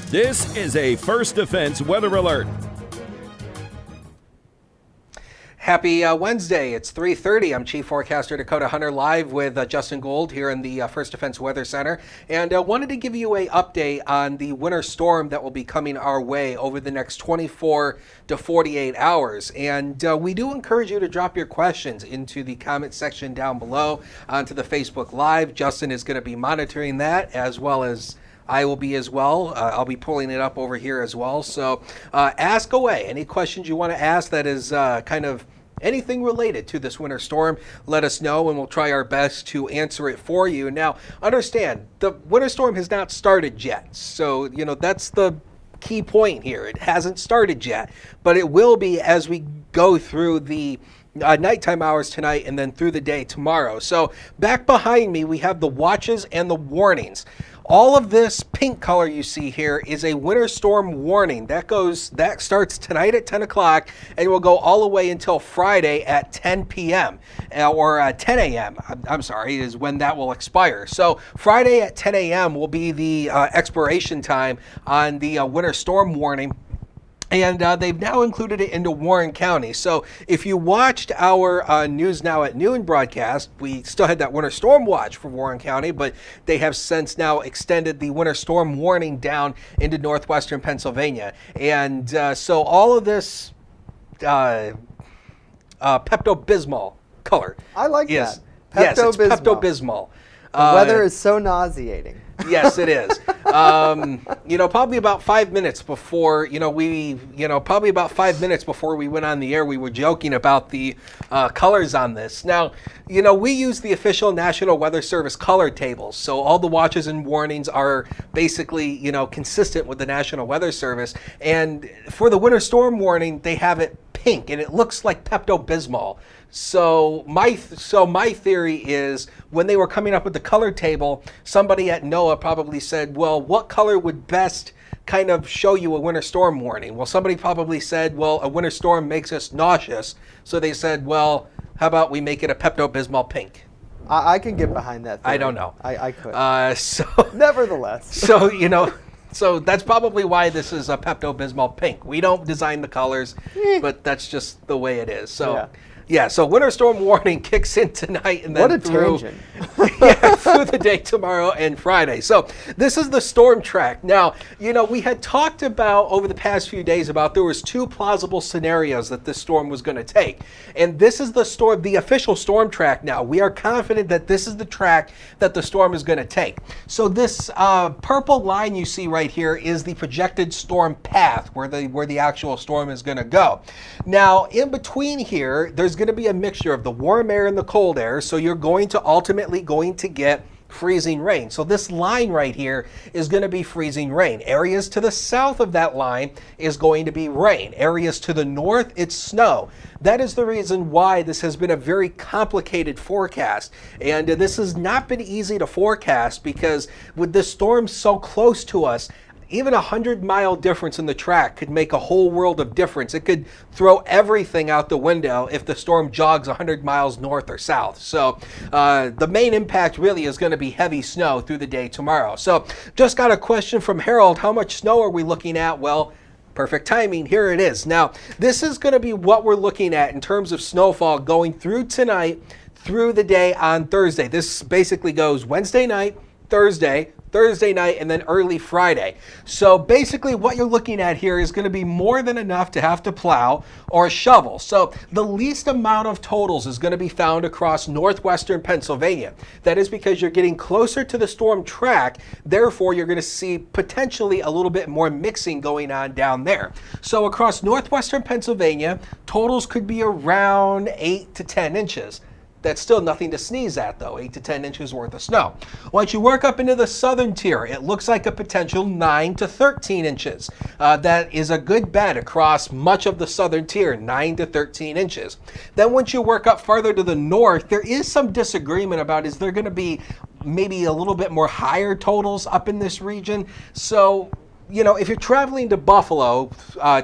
This is a First Defense weather alert. Happy Wednesday. It's 3:30. I'm Chief Forecaster Dakota Hunter live with Justin Gould here in the First Defense Weather Center. And wanted to give you an update on the winter storm that will be coming our way over the next 24 to 48 hours. And we do encourage you to drop your questions into the comment section down below onto the Facebook Live. Justin is going to be monitoring that, as well as I will be as well. I'll be pulling it up over here as well. So ask away. Any questions you want to ask that is kind of anything related to this winter storm, let us know and we'll try our best to answer it for you. Now, understand, the winter storm has not started yet. So, that's the key point here. It hasn't started yet, but it will be as we go through the nighttime hours tonight and then through the day tomorrow. So back behind me, we have the watches and the warnings. All of this pink color you see here is a winter storm warning. That starts tonight at 10 o'clock and will go all the way until Friday at 10 p.m. or 10 a.m. I'm sorry, is when that will expire. So Friday at 10 a.m. will be the expiration time on the winter storm warning. And they've now included it into Warren County. So if you watched our News Now at Noon broadcast, we still had that winter storm watch for Warren County, but they have since now extended the winter storm warning down into northwestern Pennsylvania. And so all of this Pepto-Bismol color. I like that. Yes, it's Pepto-Bismol. The weather is so nauseating. Yes, it is. Probably about 5 minutes before, probably about 5 minutes before we went on the air, we were joking about the colors on this. Now, we use the official National Weather Service color tables. So all the watches and warnings are basically, consistent with the National Weather Service. And for the winter storm warning, they have it pink and it looks like Pepto-Bismol. So my theory is when they were coming up with the color table, somebody at NOAA probably said, well, what color would best kind of show you a winter storm warning? Well, somebody probably said, well, a winter storm makes us nauseous. So they said, well, how about we make it a Pepto-Bismol pink? I can get behind that theory. I don't know. I could. Nevertheless. So that's probably why this is a Pepto-Bismol pink. We don't design the colors, but that's just the way it is. So. Yeah, so winter storm warning kicks in tonight and then through the day tomorrow and Friday. So this is the storm track. Now, we had talked about over the past few days about there was two plausible scenarios that this storm was going to take. And this is the official storm track now. We are confident that this is the track that the storm is going to take. So this purple line you see right here is the projected storm path where the actual storm is going to go. Now, in between here, there's going to be a mixture of the warm air and the cold air, so you're ultimately going to get freezing rain. So this line right here is going to be freezing rain. Areas to the south of that line is going to be rain. Areas to the north, it's snow. That is the reason why this has been a very complicated forecast. And this has not been easy to forecast because with this storm so close to us, even 100-mile difference in the track could make a whole world of difference. It could throw everything out the window if the storm jogs 100 miles north or south. So the main impact really is going to be heavy snow through the day tomorrow. So just got a question from Harold. How much snow are we looking at? Well, perfect timing. Here it is. Now, this is going to be what we're looking at in terms of snowfall going through tonight, through the day on Thursday. This basically goes Wednesday night, Thursday night, and then early Friday. So basically what you're looking at here is going to be more than enough to have to plow or shovel. So the least amount of totals is going to be found across northwestern Pennsylvania. That is because you're getting closer to the storm track. Therefore, you're going to see potentially a little bit more mixing going on down there. So across northwestern Pennsylvania, totals could be around 8 to 10 inches. That's still nothing to sneeze at, though, 8 to 10 inches worth of snow. Once you work up into the southern tier, it looks like a potential 9 to 13 inches. That is a good bet across much of the southern tier, 9 to 13 inches. Then once you work up farther to the north, there is some disagreement about is there going to be maybe a little bit more higher totals up in this region. So if you're traveling to Buffalo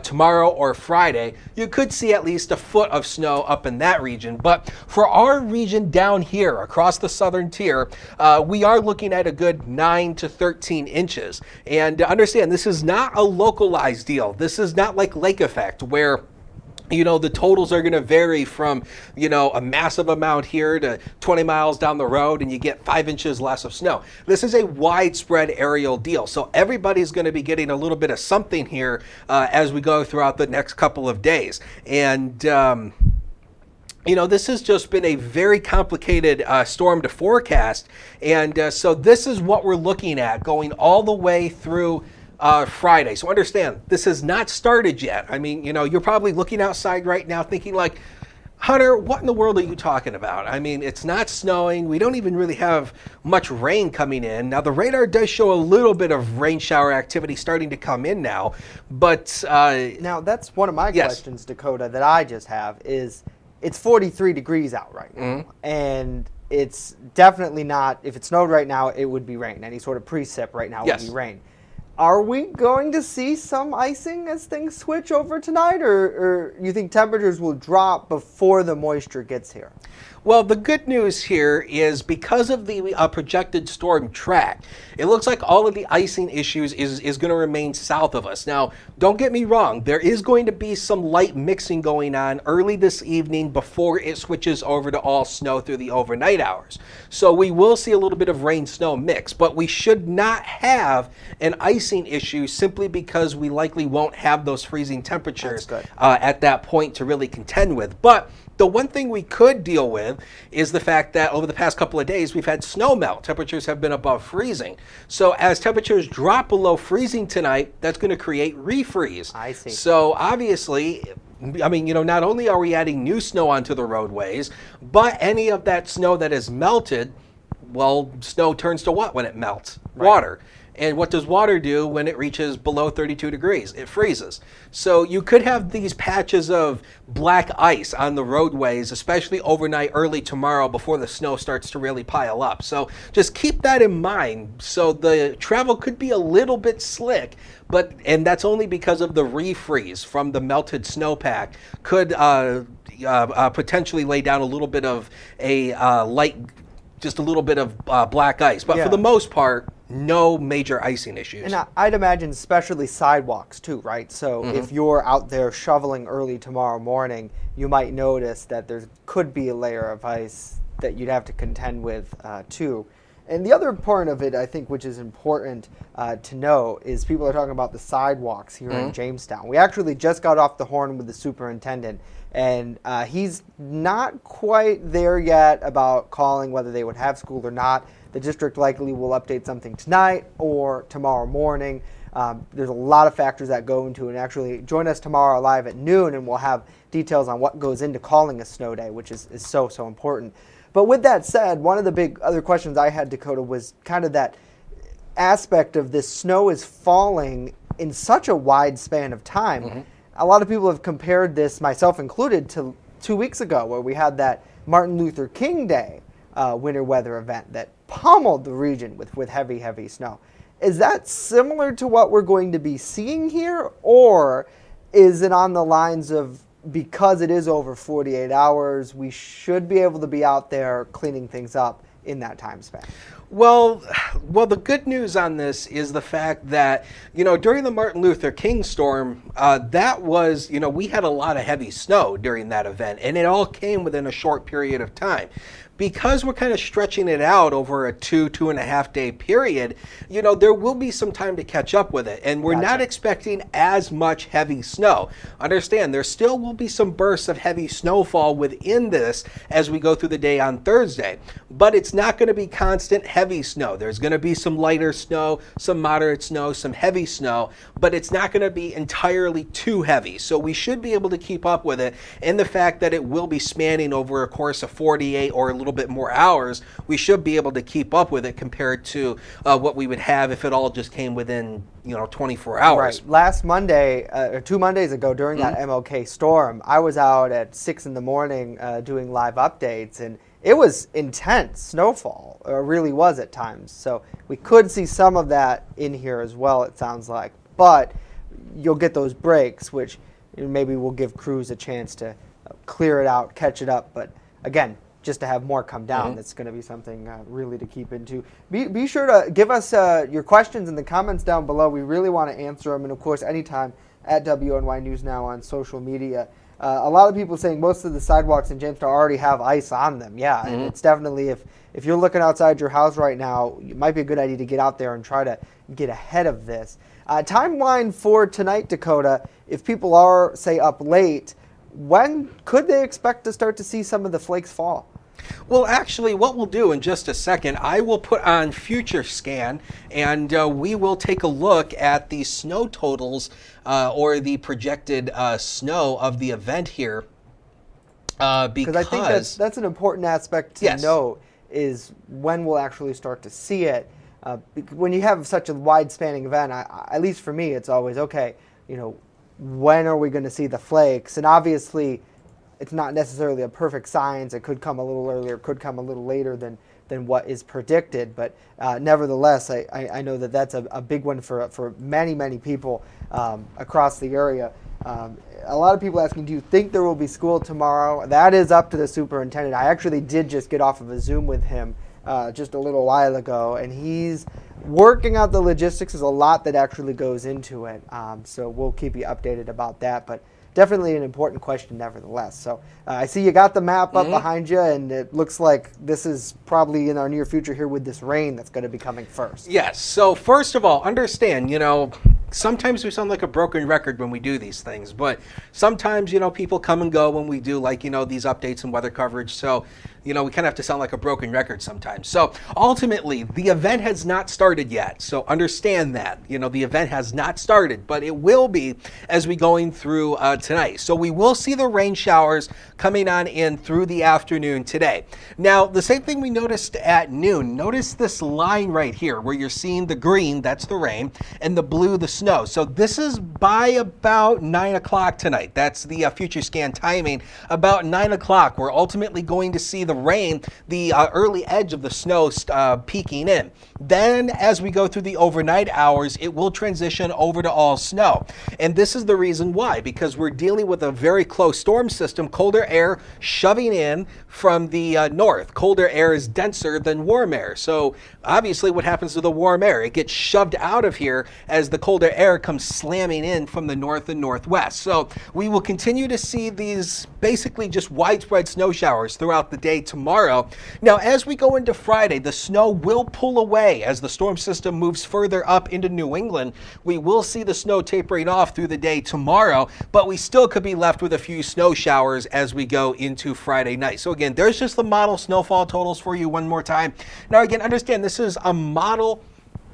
tomorrow or Friday, you could see at least a foot of snow up in that region. But for our region down here across the southern tier, we are looking at a good 9 to 13 inches. And understand, this is not a localized deal. This is not like lake effect where the totals are going to vary from, a massive amount here to 20 miles down the road and you get 5 inches less of snow. This is a widespread aerial deal. So everybody's going to be getting a little bit of something here as we go throughout the next couple of days. And, this has just been a very complicated storm to forecast. And so this is what we're looking at going all the way through Friday. So understand, this has not started yet. I mean, you're probably looking outside right now thinking like, Hunter, what in the world are you talking about? I mean, it's not snowing. We don't even really have much rain coming in. Now, the radar does show a little bit of rain shower activity starting to come in now, but... now, that's one of my questions, Dakota, that I just have is, it's 43 degrees out right now, and it's definitely not, if it snowed right now, it would be rain. Any sort of precip right now would be rain. Are we going to see some icing as things switch over tonight, or you think temperatures will drop before the moisture gets here? Well, the good news here is because of the projected storm track, it looks like all of the icing issues is going to remain south of us. Now, don't get me wrong, there is going to be some light mixing going on early this evening before it switches over to all snow through the overnight hours. So we will see a little bit of rain-snow mix, but we should not have an icing issue simply because we likely won't have those freezing temperatures at that point to really contend with. But the one thing we could deal with is the fact that over the past couple of days, we've had snow melt. Temperatures have been above freezing. So as temperatures drop below freezing tonight, that's going to create refreeze. I see. So obviously, I mean, not only are we adding new snow onto the roadways, but any of that snow that is melted, well, snow turns to what when it melts? Water. And what does water do when it reaches below 32 degrees? It freezes. So you could have these patches of black ice on the roadways, especially overnight early tomorrow before the snow starts to really pile up. So just keep that in mind. So the travel could be a little bit slick, and that's only because of the refreeze from the melted snowpack could potentially lay down a little bit of a just a little bit of black ice. But for the most part, no major icing issues. And I'd imagine especially sidewalks too, right? So if you're out there shoveling early tomorrow morning, you might notice that there could be a layer of ice that you'd have to contend with too. And the other part of it, I think, which is important to know, is people are talking about the sidewalks here in Jamestown. We actually just got off the horn with the superintendent, and he's not quite there yet about calling whether they would have school or not. The district likely will update something tonight or tomorrow morning. There's a lot of factors that go into it. And actually, join us tomorrow live at noon, and we'll have details on what goes into calling a snow day, which is so important. But with that said, one of the big other questions I had, Dakota, was kind of that aspect of this snow is falling in such a wide span of time. A lot of people have compared this, myself included, to 2 weeks ago where we had that Martin Luther King Day winter weather event that pummeled the region with heavy snow. Is that similar to what we're going to be seeing here, or is it on the lines of, because it is over 48 hours, we should be able to be out there cleaning things up in that time span? Well, the good news on this is the fact that, during the Martin Luther King storm, that was, we had a lot of heavy snow during that event, and it all came within a short period of time. Because we're kind of stretching it out over a 2.5 day period, there will be some time to catch up with it. And we're not expecting as much heavy snow. Understand, there still will be some bursts of heavy snowfall within this as we go through the day on Thursday. But it's not going to be constant heavy snow. There's going to be some lighter snow, some moderate snow, some heavy snow, but it's not going to be entirely too heavy. So we should be able to keep up with it. And the fact that it will be spanning over a course of 48 or a little bit more hours, we should be able to keep up with it compared to what we would have if it all just came within 24 hours. Right. Last Monday, or 2 Mondays ago, during that MLK storm, I was out at 6 in the morning doing live updates, and it was intense snowfall. It really was at times. So we could see some of that in here as well, it sounds like. but you'll get those breaks, which maybe will give crews a chance to clear it out, catch it up. But again, just to have more come down, that's going to be something really to keep into. Be sure to give us your questions in the comments down below. We really want to answer them. And of course, anytime at WNY News Now on social media. A lot of people saying most of the sidewalks in Jamestown already have ice on them. Yeah, and it's definitely, if you're looking outside your house right now, it might be a good idea to get out there and try to get ahead of this. Timeline for tonight, Dakota, if people are, say, up late, when could they expect to start to see some of the flakes fall? Well, actually, what we'll do in just a second, I will put on Future Scan, and we will take a look at the snow totals or the projected snow of the event here. Because I think that's an important aspect to note, is when we'll actually start to see it. When you have such a wide-spanning event, at least for me, it's always, okay, when are we going to see the flakes? And obviously, it's not necessarily a perfect science. It could come a little earlier, could come a little later than what is predicted. But nevertheless, I know that that's a big one for many, many people across the area. A lot of people asking, do you think there will be school tomorrow? That is up to the superintendent. I actually did just get off of a Zoom with him just a little while ago, and he's working out the logistics. There's a lot that actually goes into it. So we'll keep you updated about that. But definitely an important question nevertheless. So I see you got the map up behind you, and it looks like this is probably in our near future here with this rain that's going to be coming first. Yes. So first of all, understand, sometimes we sound like a broken record when we do these things, but sometimes, people come and go when we do these updates and weather coverage. So, we kind of have to sound like a broken record sometimes. So ultimately, the event has not started yet. So understand that, the event has not started, but it will be as we going through tonight. So we will see the rain showers coming on in through the afternoon today. Now, the same thing we noticed at noon. Notice this line right here where you're seeing the green, that's the rain, and the blue, the snow. So this is by about 9 o'clock tonight. That's the Future Scan timing. About 9 o'clock, we're ultimately going to see the rain, the early edge of the snow peeking in. Then as we go through the overnight hours, it will transition over to all snow. And this is the reason why, because we're dealing with a very close storm system, colder air shoving in from the north. Colder air is denser than warm air. So obviously what happens to the warm air? It gets shoved out of here as the colder air comes slamming in from the north and northwest. So we will continue to see these basically just widespread snow showers throughout the day tomorrow. Now, as we go into Friday, the snow will pull away as the storm system moves further up into New England. We will see the snow tapering off through the day tomorrow, but we still could be left with a few snow showers as we go into Friday night. So again, there's just the model snowfall totals for you one more time. Now again, understand this is a model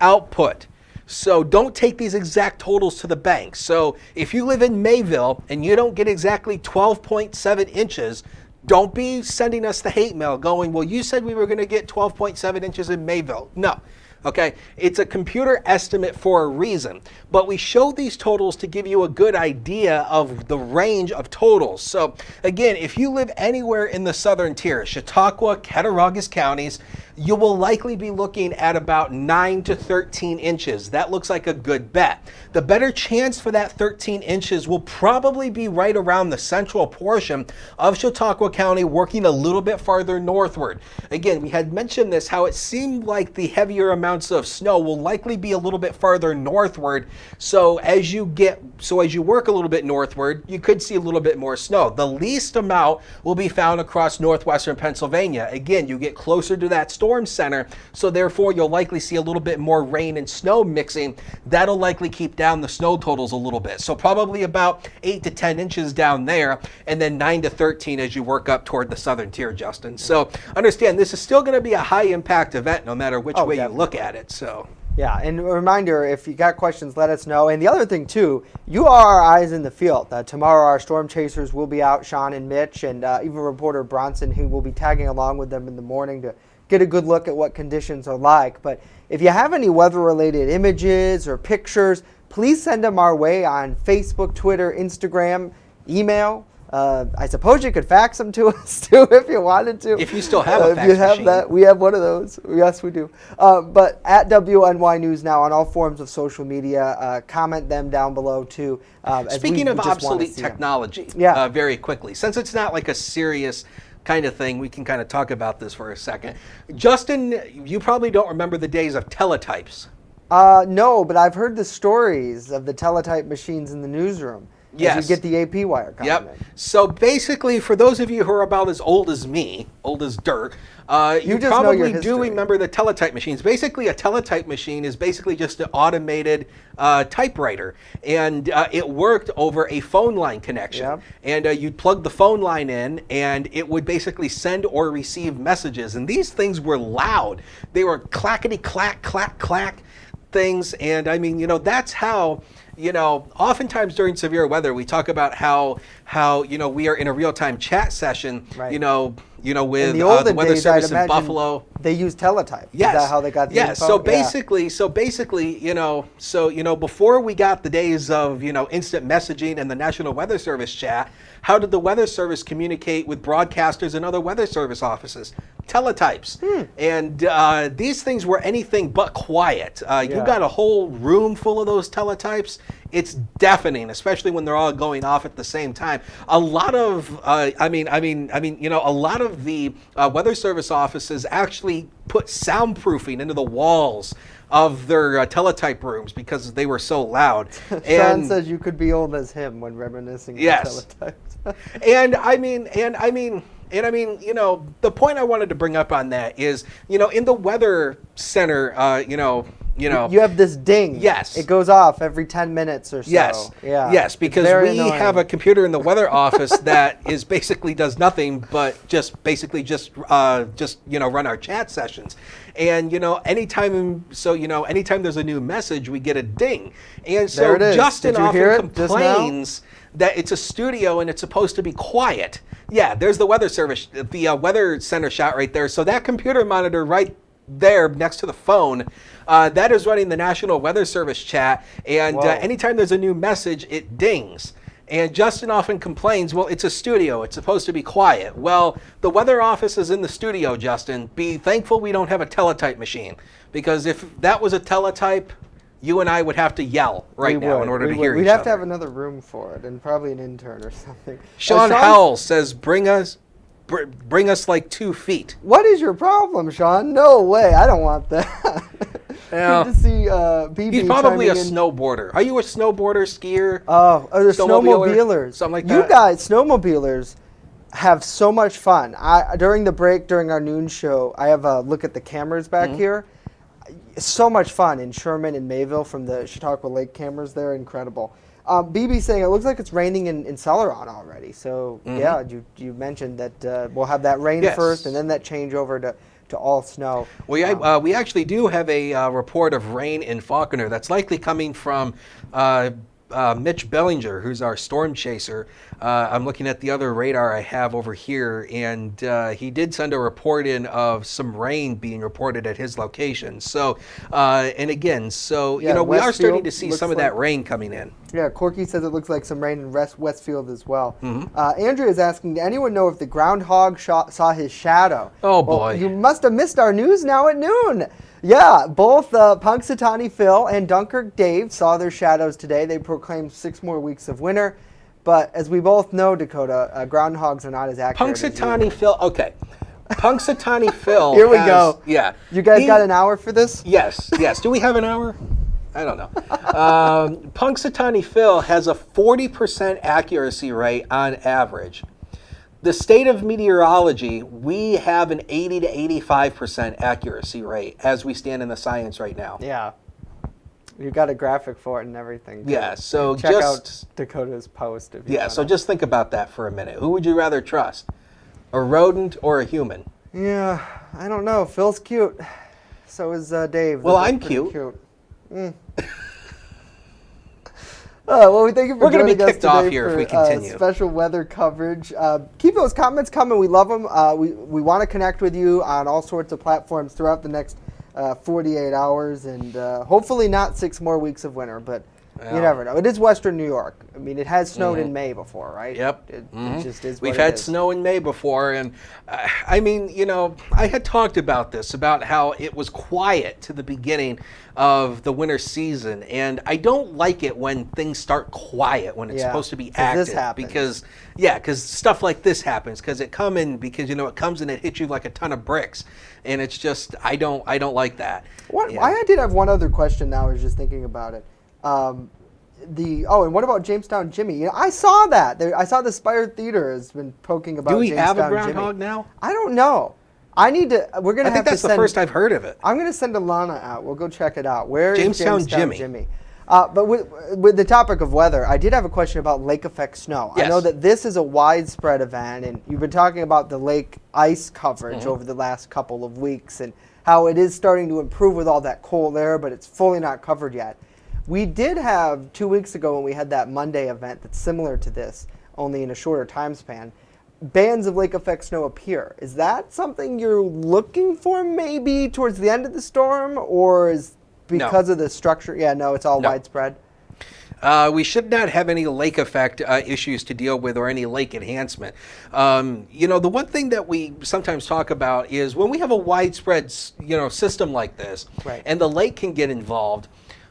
output. So don't take these exact totals to the bank. So if you live in Mayville and you don't get exactly 12.7 inches, don't be sending us the hate mail going, well, you said we were going to get 12.7 inches in Mayville. No. Okay, it's a computer estimate for a reason, but we show these totals to give you a good idea of the range of totals. So again, if you live anywhere in the southern tier, Chautauqua, Cattaraugus counties, you will likely be looking at about 9 to 13 inches. That looks like a good bet. The better chance for that 13 inches will probably be right around the central portion of Chautauqua County, working a little bit farther northward. Again, we had mentioned this, how it seemed like the heavier amounts of snow will likely be a little bit farther northward. So as you work a little bit northward, you could see a little bit more snow. The least amount will be found across northwestern Pennsylvania. Again, you get closer to that storm center, so therefore you'll likely see a little bit more rain and snow mixing. That'll likely keep down the snow totals a little bit. So probably about 8 to 10 inches down there, and then 9 to 13 as you work up toward the southern tier, Justin. So understand, this is still going to be a high impact event no matter which way you look at it. So yeah, and a reminder, if you got questions, let us know. And the other thing too, you are our eyes in the field. Tomorrow our storm chasers will be out, Sean and Mitch, and even reporter Bronson, who will be tagging along with them in the morning to get a good look at what conditions are like. But if you have any weather-related images or pictures, please send them our way on Facebook, Twitter, Instagram, email. I suppose you could fax them to us too if you wanted to. If you still have a fax if you have machine. that, we have one of those. Yes, we do. But at WNY News Now on all forms of social media, comment them down below too. Speaking of obsolete technology, very quickly, since it's not like a serious kind of thing, we can kind of talk about this for a second. Justin, you probably don't remember the days of teletypes. No, but I've heard the stories of the teletype machines in the newsroom. Yes. As you get the AP wire coming in. So basically, for those of you who are about as old as me, old as dirt, you probably do remember the teletype machines. Basically, a teletype machine is basically just an automated typewriter. And it worked over a phone line connection. Yep. And you'd plug the phone line in, and it would basically send or receive messages. And these things were loud. They were clackety-clack, clack things. And I mean, that's how... oftentimes during severe weather, we talk about how we are in a real-time chat session, right. With the Weather Service in Buffalo. They use teletype. Yes. Is that how they got the info? So basically, before we got the days of, instant messaging and the National Weather Service chat, how did the Weather Service communicate with broadcasters and other Weather Service offices? Teletypes. And these things were anything but quiet. You got a whole room full of those teletypes. It's deafening, especially when they're all going off at the same time. A lot of, a lot of the Weather Service offices actually put soundproofing into the walls of their teletype rooms because they were so loud. Sean says you could be old as him when reminiscing of teletypes. The point I wanted to bring up on that is, in the Weather Center, you have this ding. Yes. It goes off every 10 minets or so. Yes. Yeah. Yes, because we have a computer in the weather office that is basically does nothing but just run our chat sessions. And anytime there's a new message, we get a ding. And so Justin often complains that it's a studio and it's supposed to be quiet. Yeah, there's the Weather Service, the Weather Center shot right there. So that computer monitor right there next to the phone, that is running the National Weather Service chat, and anytime there's a new message, it dings. And Justin often complains, well, it's a studio, it's supposed to be quiet. Well, the weather office is in the studio, Justin. Be thankful we don't have a teletype machine, because if that was a teletype, you and I would have to yell in order to hear each other. We'd have to have another room for it, and probably an intern or something. Sean Howell says, bring us like 2 feet. What is your problem, Sean? No way. I don't want that. Good to see BB. He's probably a snowboarder. Are you a snowboarder, skier? Oh, the snowmobilers. Something like that? You guys, snowmobilers, have so much fun. During the break, during our noon show, I have a look at the cameras back here. So much fun in Sherman and Mayville from the Chautauqua Lake cameras. They're incredible. BB saying it looks like it's raining in Celeron already. So yeah, you mentioned that we'll have that rain first, and then that change over to all snow. We actually do have a report of rain in Falconer that's likely coming from Mitch Bellinger, who's our storm chaser. I'm looking at the other radar I have over here, and he did send a report in of some rain being reported at his location. So, and again, we are starting to see some of that rain coming in. Yeah, Corky says it looks like some rain in Westfield as well. Andrea is asking, did anyone know if the groundhog saw his shadow? Oh, boy. Well, you must have missed our news now at noon. Yeah, both Punxsutawney Phil and Dunkirk Dave saw their shadows today. They proclaimed 6 more weeks of winter. But as we both know, Dakota, groundhogs are not as accurate. Punxsutawney Phil, okay. Punxsutawney Phil. Here we go. Yeah. You guys got an hour for this? Yes. Do we have an hour? I don't know. Punxsutawney Phil has a 40% accuracy rate on average. The state of meteorology, we have an 80 to 85% accuracy rate as we stand in the science right now. Yeah. You got a graphic for it and everything. Yeah, so check out Dakota's post. If you want so just think about that for a minute. Who would you rather trust? A rodent or a human? Yeah, I don't know. Phil's cute. So is Dave. Well, I'm cute. Well, we thank you for We're going to be kicked off today here for, if we continue. Special weather coverage. Keep those comments coming. We love them. We want to connect with you on all sorts of platforms throughout the next 48 hours, and hopefully not 6 more weeks of winter, but You never know. It is Western New York. I mean, it has snowed in May before, right? Yep. It just is. We've had snow in May before, and I mean, you know, I had talked about this, about how it was quiet to the beginning of the winter season, and I don't like it when things start quiet when it's supposed to be active, because stuff like this happens, because it comes and it hits you like a ton of bricks, and it's just I don't like that. I did have one other question. Now I was just thinking about it. And what about Jamestown Jimmy? You know, I saw that. I saw the Spire Theater has been poking about. Do we Jamestown have a groundhog Jimmy. Now? I don't know. I need to. We're gonna. I think that's the first I've heard of it. I'm gonna send Alana out. We'll go check it out. Where is Jamestown Jimmy? But with the topic of weather, I did have a question about lake effect snow. Yes. I know that this is a widespread event, and you've been talking about the lake ice coverage over the last couple of weeks, and how it is starting to improve with all that cold air, but it's fully not covered yet. We did have 2 weeks ago when we had that Monday event that's similar to this, only in a shorter time span. Bands of lake effect snow appear. Is that something you're looking for maybe towards the end of the storm, or is because of the structure? Yeah, no, it's all widespread. We should not have any lake effect issues to deal with, or any lake enhancement. You know, the one thing that we sometimes talk about is when we have a widespread, system like this, and the lake can get involved.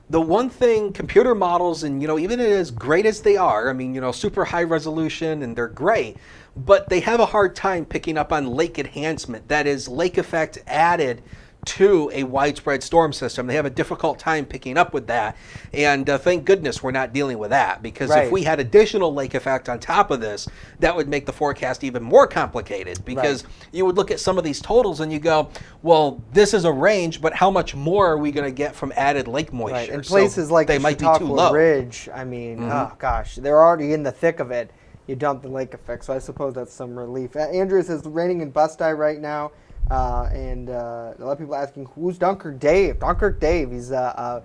The one thing computer models, and even as great as they are, I mean, super high resolution, and they're great, but they have a hard time picking up on lake enhancement. That is, lake effect added to a widespread storm system. They have a difficult time picking up with that, and thank goodness we're not dealing with that, because if we had additional lake effect on top of this, that would make the forecast even more complicated, because you would look at some of these totals and you go, well, this is a range, but how much more are we going to get from added lake moisture? In places like they the might be too low. Ridge, I mean, oh gosh, they're already in the thick of it. You dump the lake effect, so I suppose that's some relief. Andrew says raining in Busti right now. And a lot of people asking, who's Dunkirk Dave? Dunkirk Dave, he's a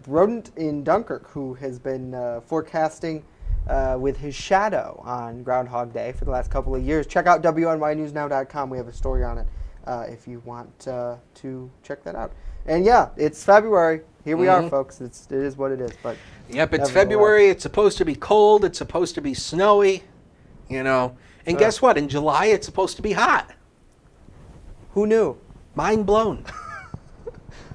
rodent in Dunkirk who has been forecasting with his shadow on Groundhog Day for the last couple of years. Check out WNYNewsNow.com. We have a story on it if you want to check that out. And yeah, it's February. Here we are, folks. It is what it is. But yep, it's February. It's supposed to be cold. It's supposed to be snowy, And guess what? In July, it's supposed to be hot. Who knew? Mind blown.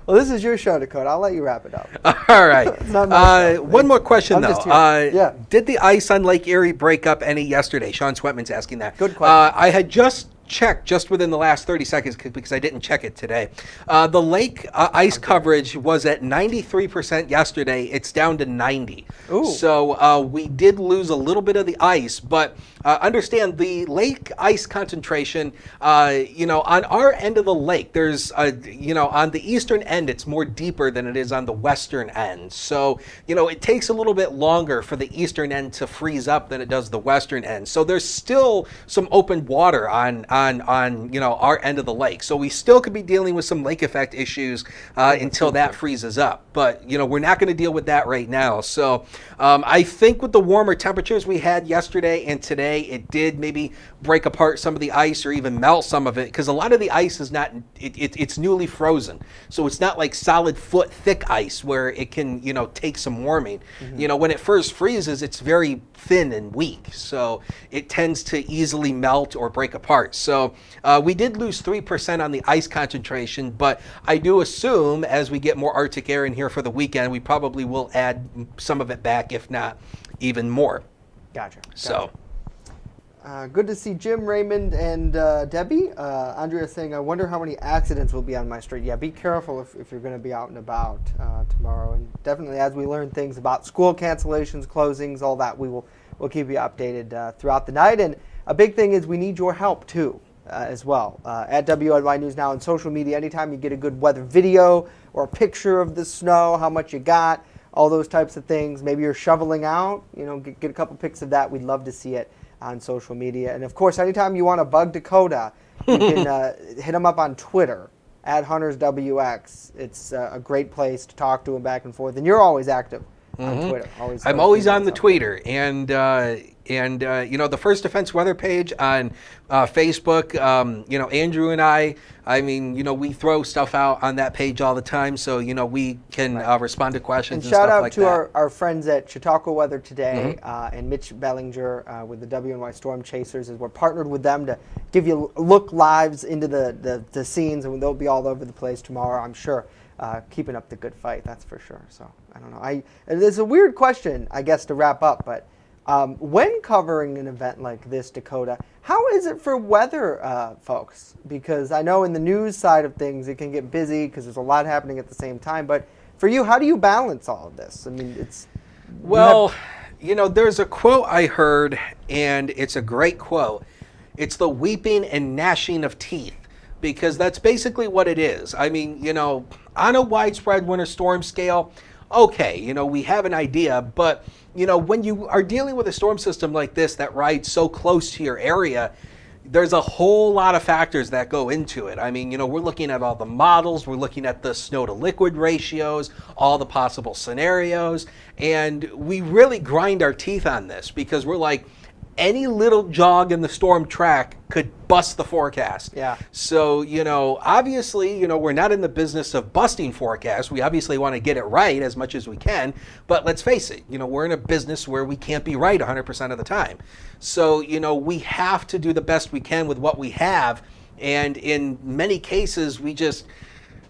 Well, this is your show, Dakota. I'll let you wrap it up. All right. It's not my show. One more question, though. Did the ice on Lake Erie break up any yesterday? Sean Sweatman's asking that. Good question. I had just checked just within the last 30 seconds because I didn't check it today. The lake ice coverage was at 93% yesterday. It's down to 90. Ooh. So we did lose a little bit of the ice, but understand the lake ice concentration, on our end of the lake, there's, on the eastern end, it's more deeper than it is on the western end. So, it takes a little bit longer for the eastern end to freeze up than it does the western end. So there's still some open water on our end of the lake. So we still could be dealing with some lake effect issues until that freezes up. But, we're not going to deal with that right now. So I think with the warmer temperatures we had yesterday and today, it did maybe break apart some of the ice or even melt some of it, because a lot of the ice is not, it's newly frozen. So it's not like solid foot thick ice where it can, take some warming. When it first freezes, it's very thin and weak. So it tends to easily melt or break apart. So we did lose 3% on the ice concentration, but I do assume as we get more Arctic air in here for the weekend, we probably will add some of it back, if not even more. Gotcha. So. Good to see Jim, Raymond, and Debbie. Andrea saying, I wonder how many accidents will be on my street. Yeah, be careful if you're going to be out and about tomorrow. And definitely as we learn things about school cancellations, closings, all that, we'll keep you updated throughout the night. And a big thing is we need your help, too, as well. At WNY News Now on social media, anytime you get a good weather video or a picture of the snow, how much you got, all those types of things. Maybe you're shoveling out, get a couple pics of that. We'd love to see it on social media. And of course, anytime you want to bug Dakota, you can hit him up on Twitter at HuntersWX. It's a great place to talk to him back and forth. And you're always active on Twitter. I'm always on the tweeter. And, And, the First Defense weather page on Facebook, Andrew and I mean, we throw stuff out on that page all the time. So, we can respond to questions and shout stuff out like to that. our friends at Chautauqua Weather Today and Mitch Bellinger with the WNY Storm Chasers. As we're partnered with them to give you look lives into the scenes, and they'll be all over the place tomorrow, I'm sure. Keeping up the good fight, that's for sure. So, I don't know. There's a weird question, I guess, to wrap up, but when covering an event like this, Dakota, how is it for weather folks? Because I know in the news side of things it can get busy because there's a lot happening at the same time. But for you, how do you balance all of this? I mean, it's... Well, there's a quote I heard, and it's a great quote. It's the weeping and gnashing of teeth, because that's basically what it is. I mean, on a widespread winter storm scale, okay, we have an idea, but... when you are dealing with a storm system like this that rides so close to your area, there's a whole lot of factors that go into it. I mean, we're looking at all the models, we're looking at the snow to liquid ratios, all the possible scenarios, and we really grind our teeth on this because we're like, any little jog in the storm track could bust the forecast. Yeah. So, obviously, we're not in the business of busting forecasts. We obviously want to get it right as much as we can. But let's face it, we're in a business where we can't be right 100% of the time. So, we have to do the best we can with what we have. And in many cases, we just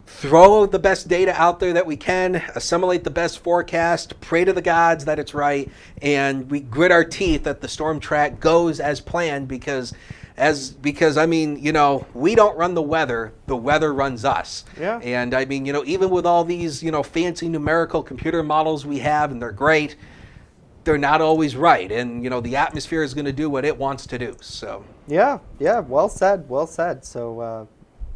throw the best data out there that we can, assimilate the best forecast, pray to the gods that it's right, and we grit our teeth that the storm track goes as planned because I mean, we don't run the weather runs us. Yeah. And I mean, even with all these, fancy numerical computer models we have, and they're great, they're not always right. And, the atmosphere is going to do what it wants to do. So. Yeah. Well said. So,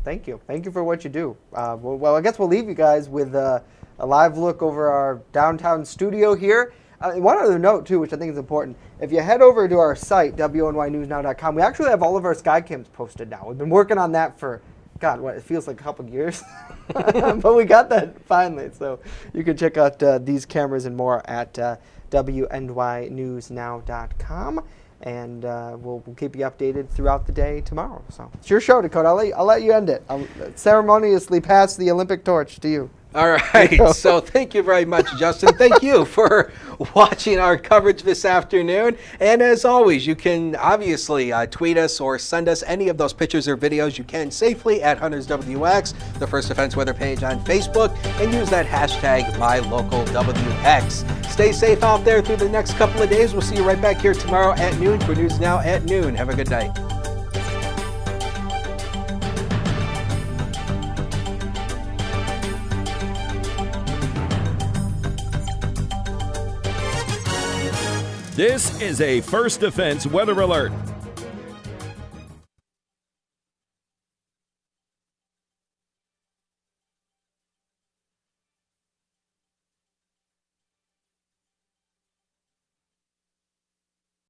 thank you for what you do. Well, I guess we'll leave you guys with a live look over our downtown studio here. One other note, too, which I think is important. If you head over to our site, WNYNewsNow.com, we actually have all of our sky cams posted now. We've been working on that for, God, it feels like a couple of years. But we got that finally. So you can check out these cameras and more at WNYNewsNow.com. And we'll keep you updated throughout the day tomorrow. So it's your show, Dakota. I'll let you end it. I'll ceremoniously pass the Olympic torch to you. All right. So thank you very much, Justin. Thank you for watching our coverage this afternoon. And as always, you can obviously tweet us or send us any of those pictures or videos you can safely at HuntersWX, the First Defense weather page on Facebook, and use that hashtag MyLocalWX. Stay safe out there through the next couple of days. We'll see you right back here tomorrow at noon for News Now at noon. Have a good night. This is a First Defense weather alert.